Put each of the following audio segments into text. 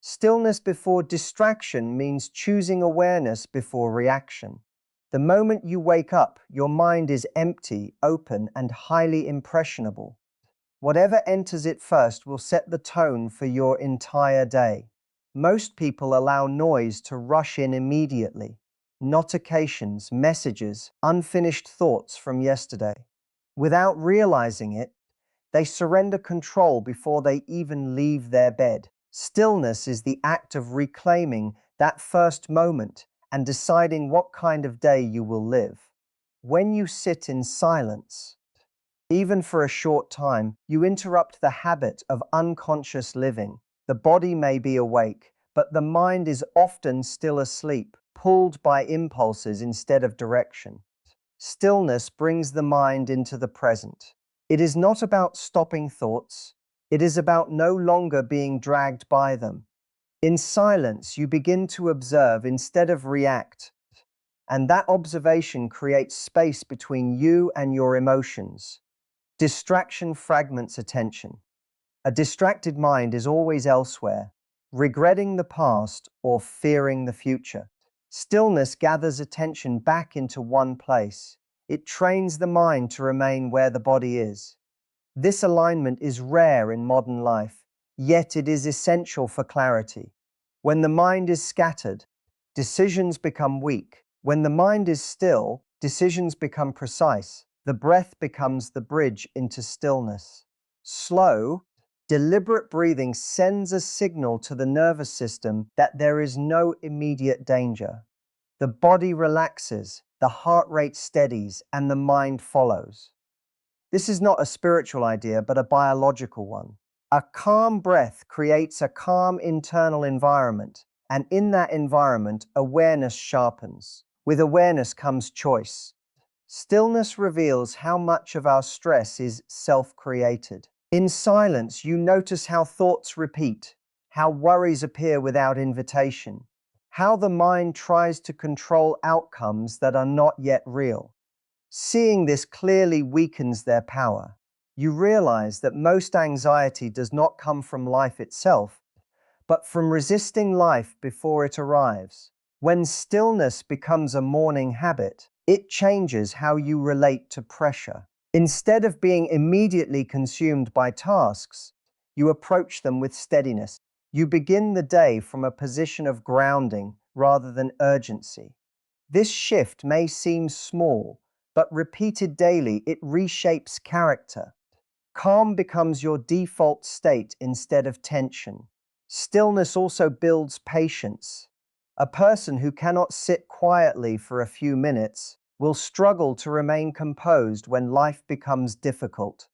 Stillness before distraction means choosing awareness before reaction. The moment you wake up, your mind is empty, open, and highly impressionable. Whatever enters it first will set the tone for your entire day. Most people allow noise to rush in immediately. Notifications, messages, unfinished thoughts from yesterday. Without realizing it, they surrender control before they even leave their bed. Stillness is the act of reclaiming that first moment and deciding what kind of day you will live. When you sit in silence, even for a short time, you interrupt the habit of unconscious living. The body may be awake, but the mind is often still asleep, pulled by impulses instead of direction. Stillness brings the mind into the present. It is not about stopping thoughts, it is about no longer being dragged by them. In silence, you begin to observe instead of react, and that observation creates space between you and your emotions. Distraction fragments attention. A distracted mind is always elsewhere, regretting the past or fearing the future. Stillness gathers attention back into one place. It trains the mind to remain where the body is. This alignment is rare in modern life, yet it is essential for clarity. When the mind is scattered, decisions become weak. When the mind is still, decisions become precise. The breath becomes the bridge into stillness. Slow, deliberate breathing sends a signal to the nervous system that there is no immediate danger. The body relaxes, the heart rate steadies, and the mind follows. This is not a spiritual idea, but a biological one. A calm breath creates a calm internal environment, and in that environment, awareness sharpens. With awareness comes choice. Stillness reveals how much of our stress is self-created. In silence, you notice how thoughts repeat, how worries appear without invitation, how the mind tries to control outcomes that are not yet real. Seeing this clearly weakens their power. You realize that most anxiety does not come from life itself, but from resisting life before it arrives. When stillness becomes a morning habit, it changes how you relate to pressure. Instead of being immediately consumed by tasks, you approach them with steadiness. You begin the day from a position of grounding rather than urgency. This shift may seem small, but repeated daily, it reshapes character. Calm becomes your default state instead of tension. Stillness also builds patience. A person who cannot sit quietly for a few minutes will struggle to remain composed when life becomes difficult.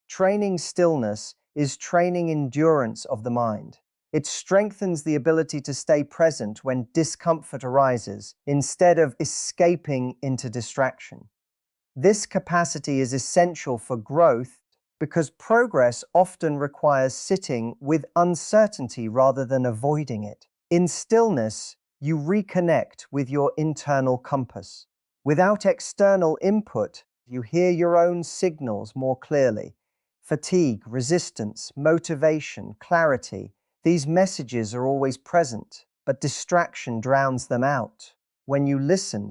Training stillness is training endurance of the mind. It strengthens the ability to stay present when discomfort arises, instead of escaping into distraction. This capacity is essential for growth because progress often requires sitting with uncertainty rather than avoiding it. In stillness, you reconnect with your internal compass. Without external input, you hear your own signals more clearly. Fatigue, resistance, motivation, clarity. These messages are always present, but distraction drowns them out. When you listen,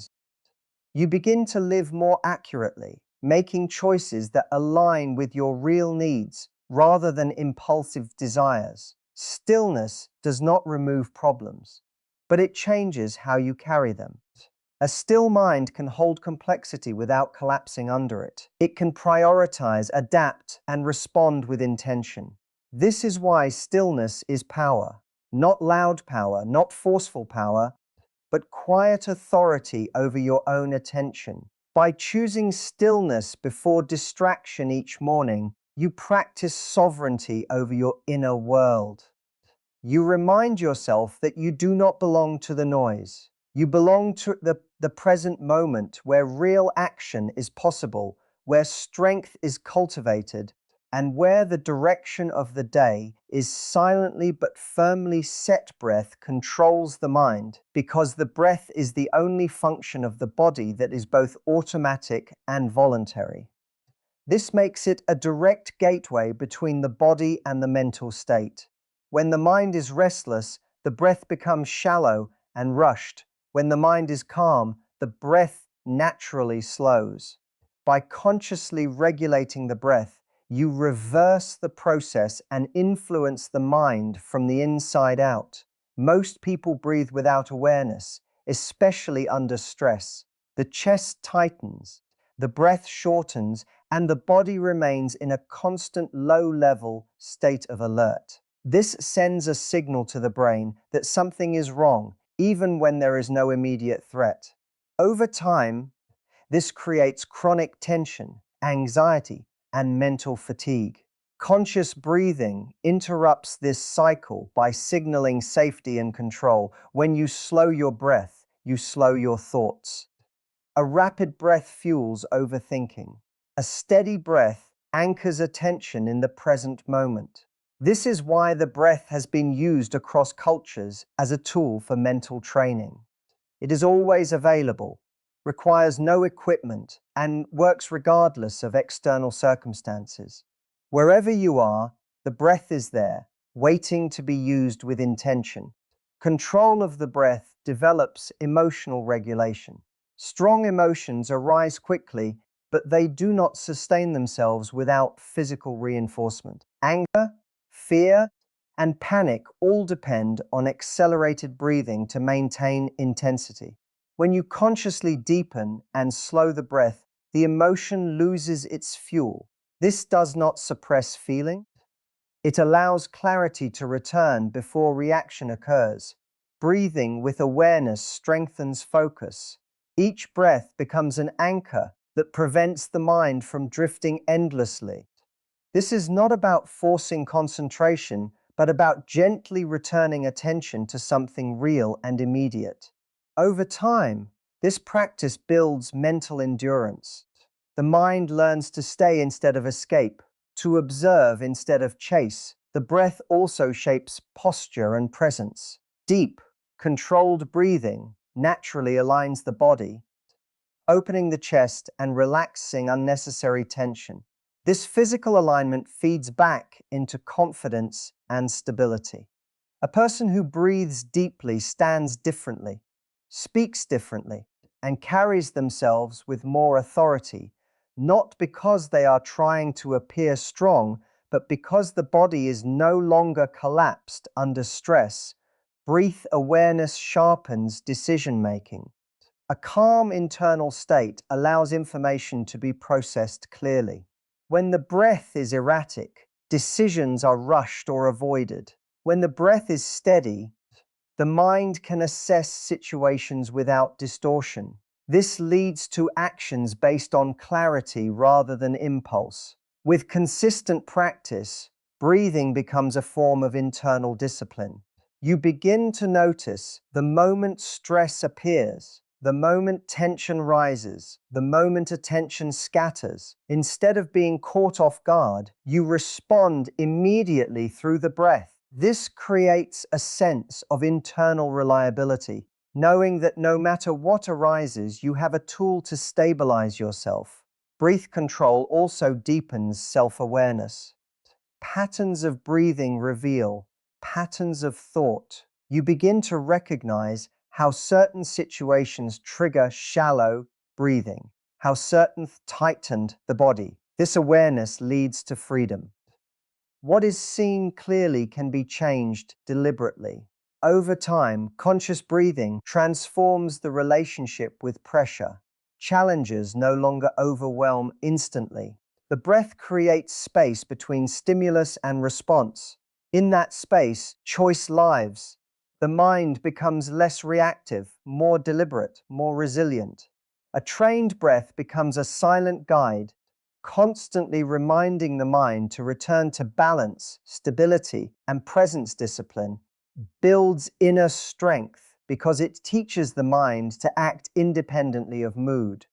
you begin to live more accurately, making choices that align with your real needs rather than impulsive desires. Stillness does not remove problems, but it changes how you carry them. A still mind can hold complexity without collapsing under it. It can prioritize, adapt, and respond with intention. This is why stillness is power. Not loud power, not forceful power, but quiet authority over your own attention. By choosing stillness before distraction each morning, you practice sovereignty over your inner world. You remind yourself that you do not belong to the noise. You belong to the present moment where real action is possible, where strength is cultivated, and where the direction of the day is silently but firmly set. Breath controls the mind because the breath is the only function of the body that is both automatic and voluntary. This makes it a direct gateway between the body and the mental state. When the mind is restless, the breath becomes shallow and rushed. When the mind is calm, the breath naturally slows. By consciously regulating the breath, you reverse the process and influence the mind from the inside out. Most people breathe without awareness, especially under stress. The chest tightens, the breath shortens, and the body remains in a constant low-level state of alert. This sends a signal to the brain that something is wrong, even when there is no immediate threat. Over time, this creates chronic tension, anxiety, and mental fatigue. Conscious breathing interrupts this cycle by signaling safety and control. When you slow your breath, you slow your thoughts. A rapid breath fuels overthinking. A steady breath anchors attention in the present moment. This is why the breath has been used across cultures as a tool for mental training. It is always available, requires no equipment, and works regardless of external circumstances. Wherever you are, the breath is there, waiting to be used with intention. Control of the breath develops emotional regulation. Strong emotions arise quickly, but they do not sustain themselves without physical reinforcement. Anger, fear, and panic all depend on accelerated breathing to maintain intensity. When you consciously deepen and slow the breath, the emotion loses its fuel. This does not suppress feeling. It allows clarity to return before reaction occurs. Breathing with awareness strengthens focus. Each breath becomes an anchor that prevents the mind from drifting endlessly. This is not about forcing concentration, but about gently returning attention to something real and immediate. Over time, this practice builds mental endurance. The mind learns to stay instead of escape, to observe instead of chase. The breath also shapes posture and presence. Deep, controlled breathing naturally aligns the body, opening the chest and relaxing unnecessary tension. This physical alignment feeds back into confidence and stability. A person who breathes deeply stands differently, speaks differently, and carries themselves with more authority, not because they are trying to appear strong, but because the body is no longer collapsed under stress. Breath awareness sharpens decision-making. A calm internal state allows information to be processed clearly. When the breath is erratic, decisions are rushed or avoided. When the breath is steady, the mind can assess situations without distortion. This leads to actions based on clarity rather than impulse. With consistent practice, breathing becomes a form of internal discipline. You begin to notice the moment stress appears, the moment tension rises, the moment attention scatters. Instead of being caught off guard, you respond immediately through the breath. This creates a sense of internal reliability, knowing that no matter what arises, you have a tool to stabilize yourself. Breath control also deepens self-awareness. Patterns of breathing reveal patterns of thought. You begin to recognize how certain situations trigger shallow breathing, how certain tightened the body. This awareness leads to freedom. What is seen clearly can be changed deliberately. Over time, conscious breathing transforms the relationship with pressure. Challenges no longer overwhelm instantly. The breath creates space between stimulus and response. In that space, choice lives. The mind becomes less reactive, more deliberate, more resilient. A trained breath becomes a silent guide, constantly reminding the mind to return to balance, stability, and presence. Discipline builds inner strength because it teaches the mind to act independently of mood.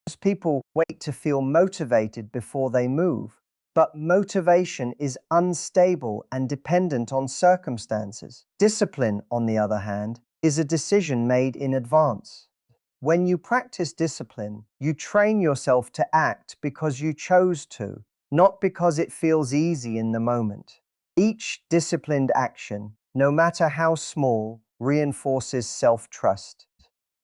Most people wait to feel motivated before they move, but motivation is unstable and dependent on circumstances. Discipline, on the other hand, is a decision made in advance. When you practice discipline, you train yourself to act because you chose to, not because it feels easy in the moment. Each disciplined action no matter how small, reinforces self-trust.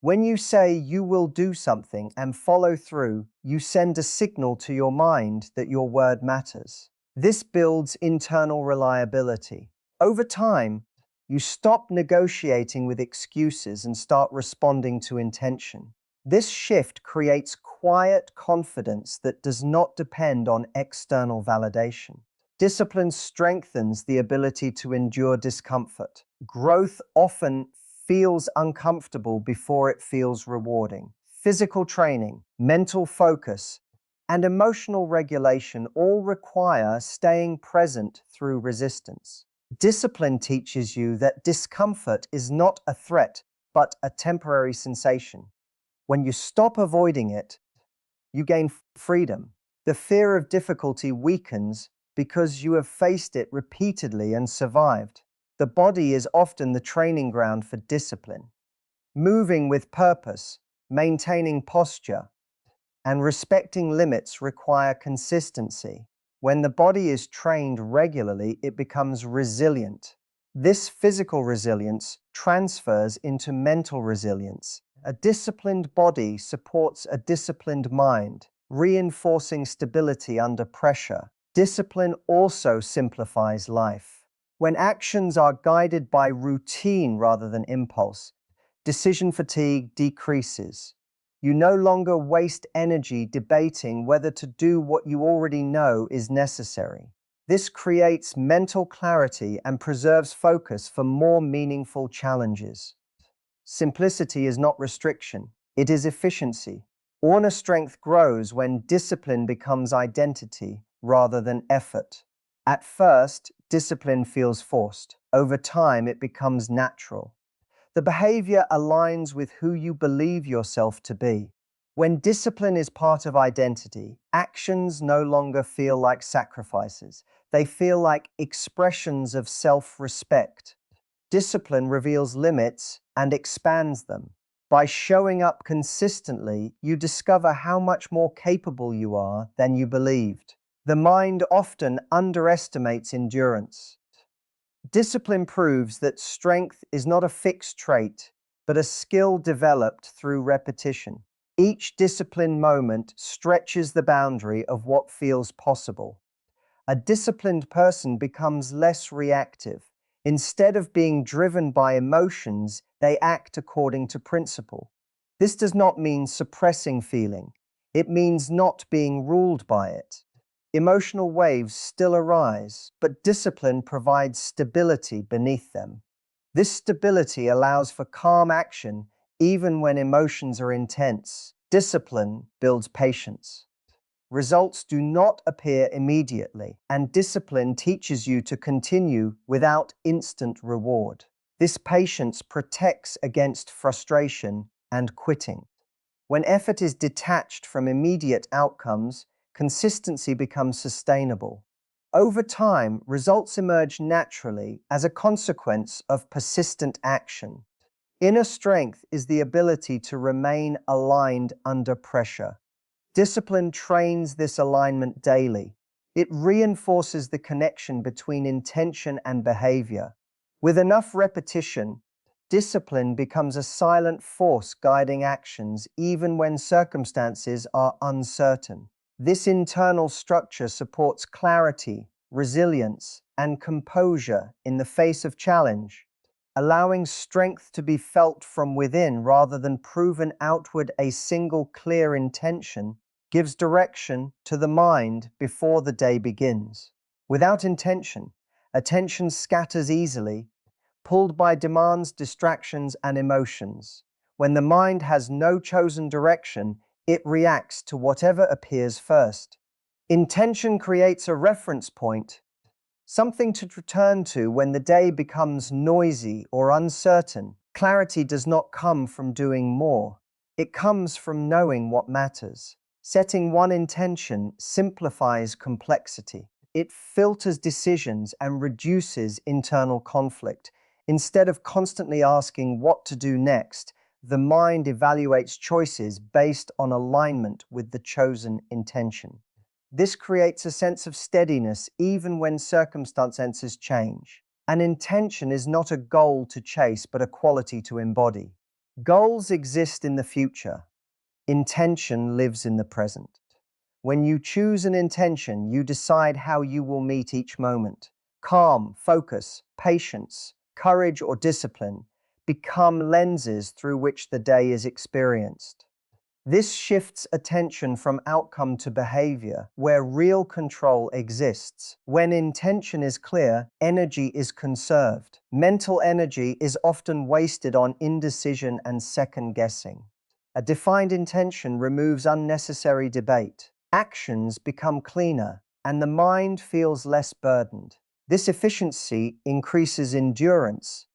When you say you will do something and follow through, you send a signal to your mind that your word matters. This builds internal reliability. Over time, you stop negotiating with excuses and start responding to intention. This shift creates quiet confidence that does not depend on external validation. Discipline strengthens the ability to endure discomfort. Growth often feels uncomfortable before it feels rewarding. Physical training, mental focus, and emotional regulation all require staying present through resistance. Discipline teaches you that discomfort is not a threat, but a temporary sensation. When you stop avoiding it, you gain freedom. The fear of difficulty weakens because you have faced it repeatedly and survived. The body is often the training ground for discipline. Moving with purpose, maintaining posture, and respecting limits require consistency. When the body is trained regularly, it becomes resilient. This physical resilience transfers into mental resilience. A disciplined body supports a disciplined mind, reinforcing stability under pressure. Discipline also simplifies life. When actions are guided by routine rather than impulse, decision fatigue decreases. You no longer waste energy debating whether to do what you already know is necessary. This creates mental clarity and preserves focus for more meaningful challenges. Simplicity is not restriction, it is efficiency. Inner strength grows when discipline becomes identity rather than effort. At first, discipline feels forced. Over time, it becomes natural. The behavior aligns with who you believe yourself to be. When discipline is part of identity, actions no longer feel like sacrifices. They feel like expressions of self-respect. Discipline reveals limits and expands them. By showing up consistently, you discover how much more capable you are than you believed. The mind often underestimates endurance. Discipline proves that strength is not a fixed trait, but a skill developed through repetition. Each disciplined moment stretches the boundary of what feels possible. A disciplined person becomes less reactive. Instead of being driven by emotions, they act according to principle. This does not mean suppressing feeling. It means not being ruled by it. Emotional waves still arise, but discipline provides stability beneath them. This stability allows for calm action even when emotions are intense. Discipline builds patience. Results do not appear immediately, and discipline teaches you to continue without instant reward. This patience protects against frustration and quitting. When effort is detached from immediate outcomes, consistency becomes sustainable. Over time, results emerge naturally as a consequence of persistent action. Inner strength is the ability to remain aligned under pressure. Discipline trains this alignment daily. It reinforces the connection between intention and behavior. With enough repetition, discipline becomes a silent force guiding actions even when circumstances are uncertain. This internal structure supports clarity, resilience, and composure in the face of challenge, allowing strength to be felt from within rather than proven outward. A single clear intention gives direction to the mind before the day begins. Without intention, attention scatters easily, pulled by demands, distractions, and emotions. When the mind has no chosen direction, it reacts to whatever appears first. Intention creates a reference point, something to return to when the day becomes noisy or uncertain. Clarity does not come from doing more. It comes from knowing what matters. Setting one intention simplifies complexity. It filters decisions and reduces internal conflict. Instead of constantly asking what to do next, the mind evaluates choices based on alignment with the chosen intention. This creates a sense of steadiness even when circumstances change. An intention is not a goal to chase, but a quality to embody. Goals exist in the future. Intention lives in the present. When you choose an intention, you decide how you will meet each moment. Calm, focus, patience, courage, or discipline become lenses through which the day is experienced. This shifts attention from outcome to behavior, where real control exists. When intention is clear, energy is conserved. Mental energy is often wasted on indecision and second guessing. A defined intention removes unnecessary debate. Actions become cleaner, and the mind feels less burdened. This efficiency increases endurance,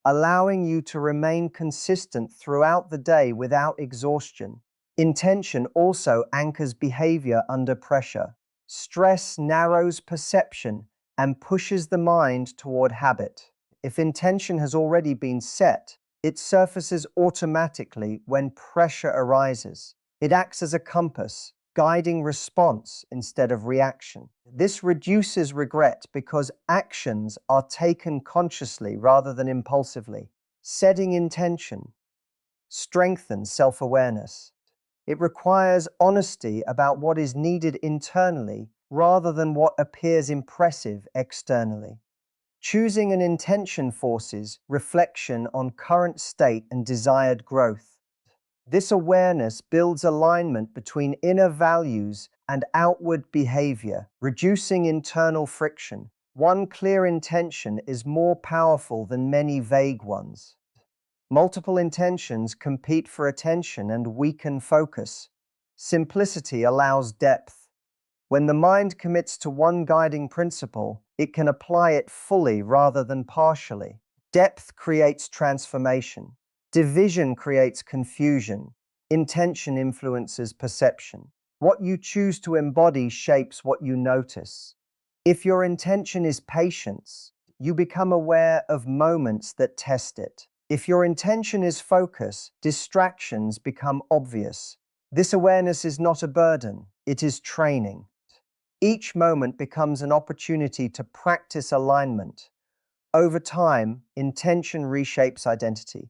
allowing you to remain consistent throughout the day without exhaustion. Intention also anchors behavior under pressure. Stress narrows perception and pushes the mind toward habit. If intention has already been set, it surfaces automatically when pressure arises. It acts as a compass, guiding response instead of reaction. This reduces regret because actions are taken consciously rather than impulsively. Setting intention strengthens self-awareness. It requires honesty about what is needed internally rather than what appears impressive externally. Choosing an intention forces reflection on current state and desired growth. This awareness builds alignment between inner values and outward behavior, reducing internal friction. One clear intention is more powerful than many vague ones. Multiple intentions compete for attention and weaken focus. Simplicity allows depth. When the mind commits to one guiding principle, it can apply it fully rather than partially. Depth creates transformation. Division creates confusion. Intention influences perception. What you choose to embody shapes what you notice. If your intention is patience, you become aware of moments that test it. If your intention is focus, distractions become obvious. This awareness is not a burden, it is training. Each moment becomes an opportunity to practice alignment. Over time, intention reshapes identity.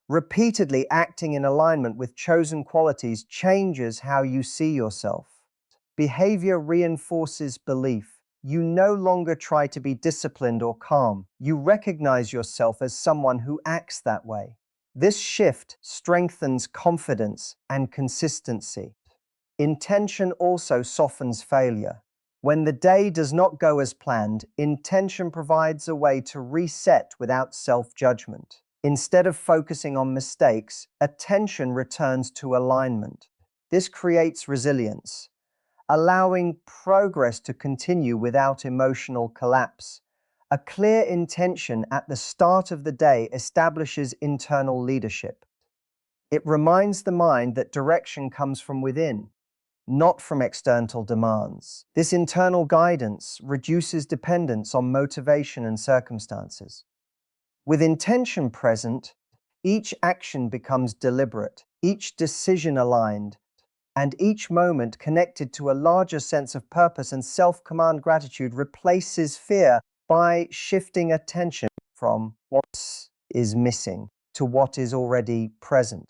Repeatedly acting in alignment with chosen qualities changes how you see yourself. Behavior reinforces belief. You no longer try to be disciplined or calm. You recognize yourself as someone who acts that way. This shift strengthens confidence and consistency. Intention also softens failure. When the day does not go as planned, intention provides a way to reset without self-judgment. Instead of focusing on mistakes, attention returns to alignment. This creates resilience, allowing progress to continue without emotional collapse. A clear intention at the start of the day establishes internal leadership. It reminds the mind that direction comes from within, not from external demands. This internal guidance reduces dependence on motivation and circumstances. With intention present, each action becomes deliberate, each decision aligned, and each moment connected to a larger sense of purpose and self-command. Gratitude replaces fear by shifting attention from what is missing to what is already present.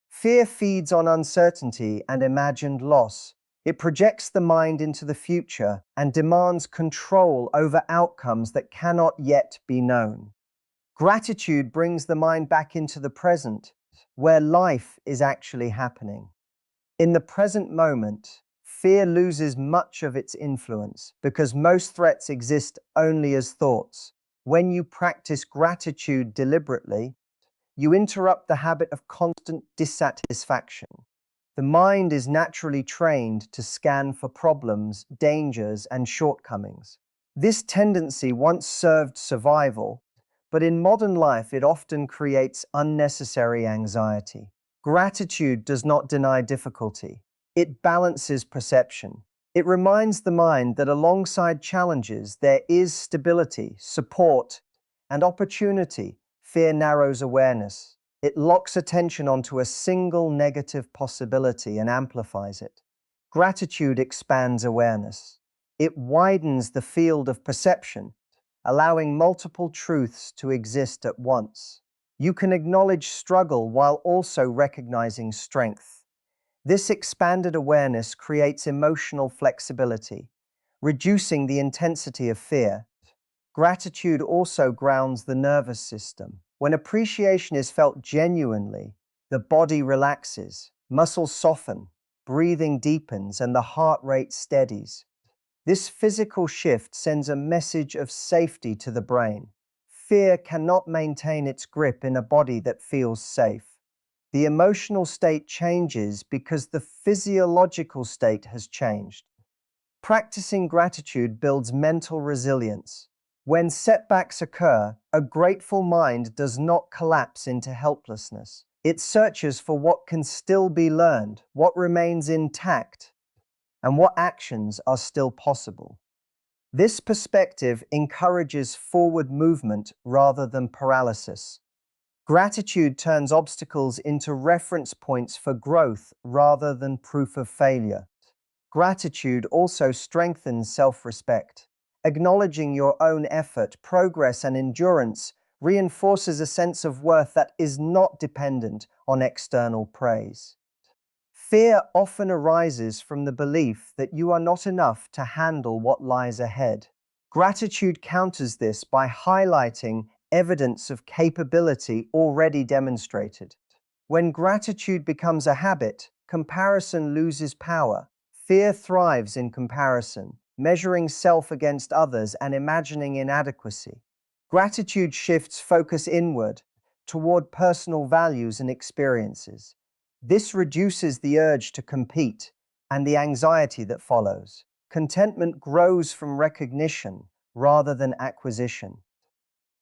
Fear feeds on uncertainty and imagined loss. It projects the mind into the future and demands control over outcomes that cannot yet be known. Gratitude brings the mind back into the present, where life is actually happening. In the present moment, fear loses much of its influence because most threats exist only as thoughts. When you practice gratitude deliberately, you interrupt the habit of constant dissatisfaction. The mind is naturally trained to scan for problems, dangers, and shortcomings. This tendency once served survival, but in modern life it often creates unnecessary anxiety. Gratitude does not deny difficulty. It balances perception. It reminds the mind that alongside challenges there is stability, support, and opportunity. Fear narrows awareness. It locks attention onto a single negative possibility and amplifies it. Gratitude expands awareness. It widens the field of perception, allowing multiple truths to exist at once. You can acknowledge struggle while also recognizing strength. This expanded awareness creates emotional flexibility, reducing the intensity of fear. Gratitude also grounds the nervous system. When appreciation is felt genuinely, the body relaxes, muscles soften, breathing deepens, and the heart rate steadies. This physical shift sends a message of safety to the brain. Fear cannot maintain its grip in a body that feels safe. The emotional state changes because the physiological state has changed. Practicing gratitude builds mental resilience. When setbacks occur, a grateful mind does not collapse into helplessness. It searches for what can still be learned, what remains intact, and what actions are still possible. This perspective encourages forward movement rather than paralysis. Gratitude turns obstacles into reference points for growth rather than proof of failure. Gratitude also strengthens self-respect. Acknowledging your own effort, progress, and endurance reinforces a sense of worth that is not dependent on external praise. Fear often arises from the belief that you are not enough to handle what lies ahead. Gratitude counters this by highlighting evidence of capability already demonstrated. When gratitude becomes a habit, comparison loses power. Fear thrives in comparison, measuring self against others and imagining inadequacy. Gratitude shifts focus inward, toward personal values and experiences. This reduces the urge to compete and the anxiety that follows. Contentment grows from recognition rather than acquisition.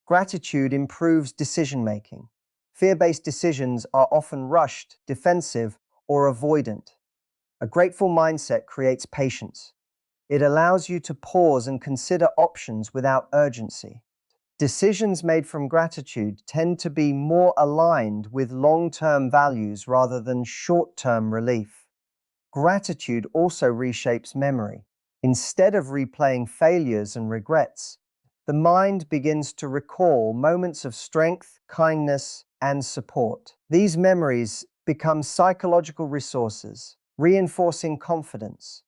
Gratitude improves decision making. Fear-based decisions are often rushed, defensive, or avoidant. A grateful mindset creates patience. It allows you to pause and consider options without urgency. Decisions made from gratitude tend to be more aligned with long-term values rather than short-term relief. Gratitude also reshapes memory. Instead of replaying failures and regrets, the mind begins to recall moments of strength, kindness, and support. These memories become psychological resources, reinforcing confidence.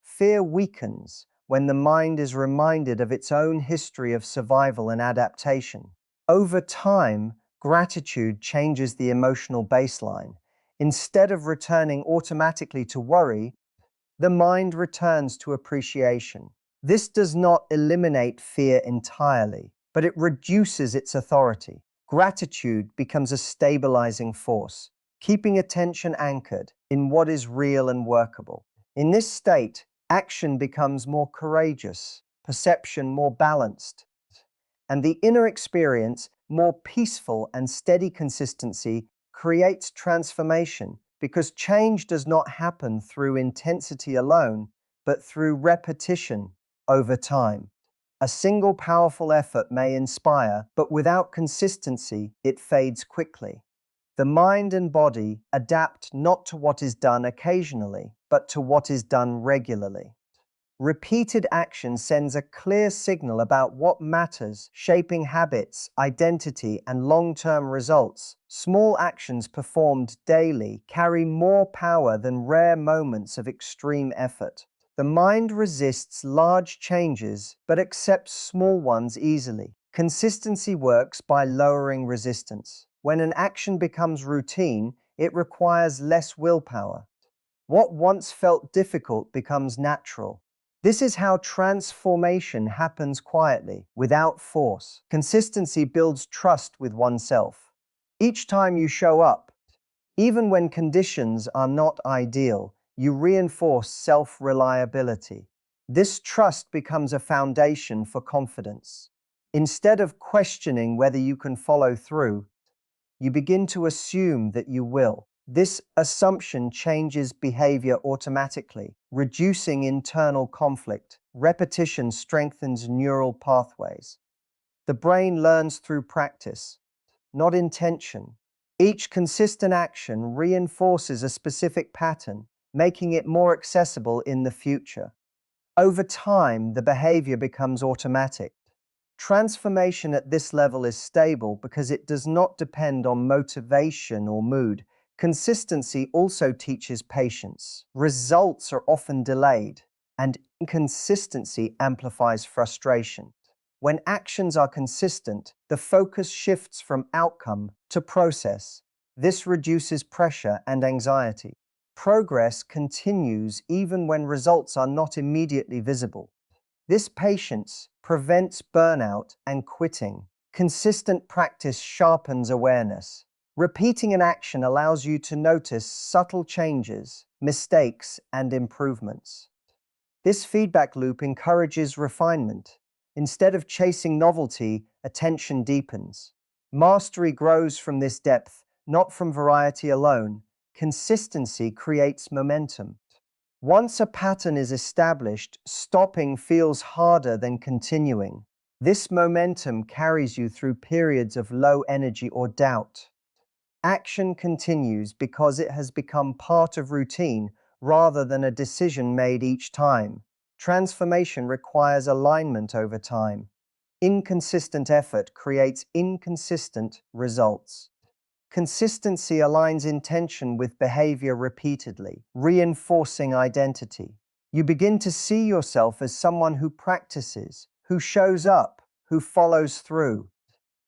Fear weakens when the mind is reminded of its own history of survival and adaptation. Over time, gratitude changes the emotional baseline. Instead of returning automatically to worry, the mind returns to appreciation. This does not eliminate fear entirely, but it reduces its authority. Gratitude becomes a stabilizing force, keeping attention anchored in what is real and workable. In this state, action becomes more courageous, perception more balanced, and the inner experience more peaceful. And steady consistency creates transformation because change does not happen through intensity alone, but through repetition over time. A single powerful effort may inspire, but without consistency, it fades quickly. The mind and body adapt not to what is done occasionally, but to what is done regularly. Repeated action sends a clear signal about what matters, shaping habits, identity, and long-term results. Small actions performed daily carry more power than rare moments of extreme effort. The mind resists large changes but accepts small ones easily. Consistency works by lowering resistance. When an action becomes routine, it requires less willpower. What once felt difficult becomes natural. This is how transformation happens quietly, without force. Consistency builds trust with oneself. Each time you show up, even when conditions are not ideal, you reinforce self-reliability. This trust becomes a foundation for confidence. Instead of questioning whether you can follow through, you begin to assume that you will. This assumption changes behavior automatically, reducing internal conflict. Repetition strengthens neural pathways. The brain learns through practice, not intention. Each consistent action reinforces a specific pattern, making it more accessible in the future. Over time, the behavior becomes automatic. Transformation at this level is stable because it does not depend on motivation or mood. Consistency also teaches patience. Results are often delayed, and inconsistency amplifies frustration. When actions are consistent, the focus shifts from outcome to process. This reduces pressure and anxiety. Progress continues even when results are not immediately visible. This patience prevents burnout and quitting. Consistent practice sharpens awareness. Repeating an action allows you to notice subtle changes, mistakes, and improvements. This feedback loop encourages refinement. Instead of chasing novelty, attention deepens. Mastery grows from this depth, not from variety alone. Consistency creates momentum. Once a pattern is established, stopping feels harder than continuing. This momentum carries you through periods of low energy or doubt. Action continues because it has become part of routine rather than a decision made each time. Transformation requires alignment over time. Inconsistent effort creates inconsistent results. Consistency aligns intention with behavior repeatedly, reinforcing identity. You begin to see yourself as someone who practices, who shows up, who follows through.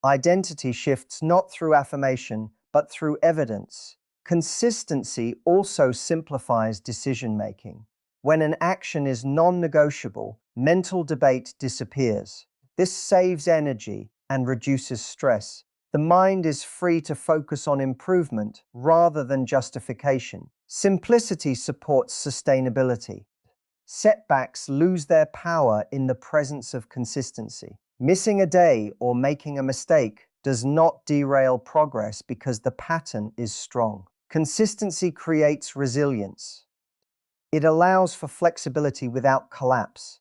Identity shifts not through affirmation, but through evidence. Consistency also simplifies decision-making. When an action is non-negotiable, mental debate disappears. This saves energy and reduces stress. The mind is free to focus on improvement rather than justification. Simplicity supports sustainability. Setbacks lose their power in the presence of consistency. Missing a day or making a mistake does not derail progress because the pattern is strong. Consistency creates resilience. It allows for flexibility without collapse.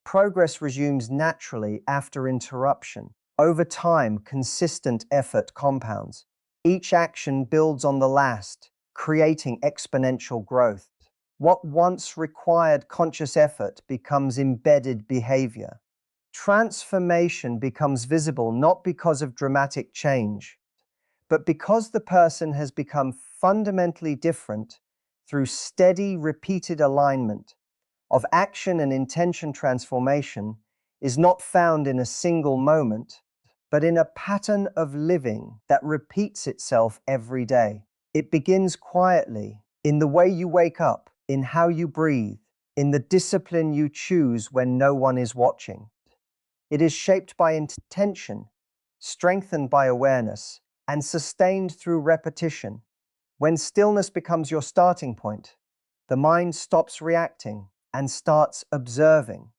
Progress resumes naturally after interruption. Over time, consistent effort compounds. Each action builds on the last, creating exponential growth. What once required conscious effort becomes embedded behavior. Transformation becomes visible not because of dramatic change, but because the person has become fundamentally different through steady, repeated alignment of action and intention. Transformation is not found in a single moment, but in a pattern of living that repeats itself every day. It begins quietly, in the way you wake up, in how you breathe, in the discipline you choose when no one is watching. It is shaped by intention, strengthened by awareness, and sustained through repetition. When stillness becomes your starting point, the mind stops reacting and starts observing.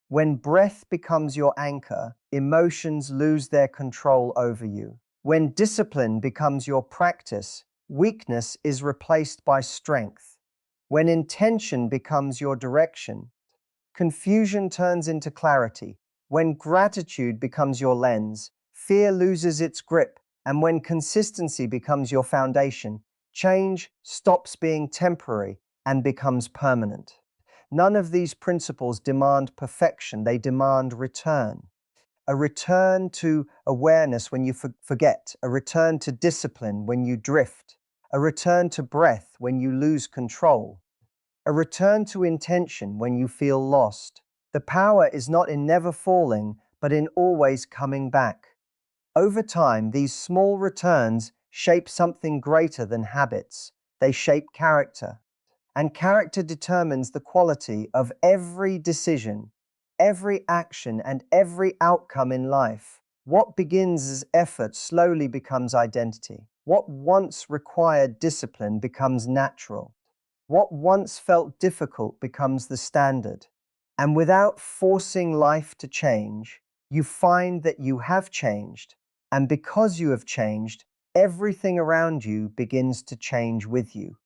When breath becomes your anchor, emotions lose their control over you. When discipline becomes your practice, weakness is replaced by strength. When intention becomes your direction, confusion turns into clarity. When gratitude becomes your lens, fear loses its grip. And when consistency becomes your foundation, change stops being temporary and becomes permanent. None of these principles demand perfection, they demand return. A return to awareness when you forget, a return to discipline when you drift, a return to breath when you lose control, a return to intention when you feel lost. The power is not in never falling, but in always coming back. Over time, these small returns shape something greater than habits. They shape character. And character determines the quality of every decision, every action, and every outcome in life. What begins as effort slowly becomes identity. What once required discipline becomes natural. What once felt difficult becomes the standard. And without forcing life to change, you find that you have changed. And because you have changed, everything around you begins to change with you.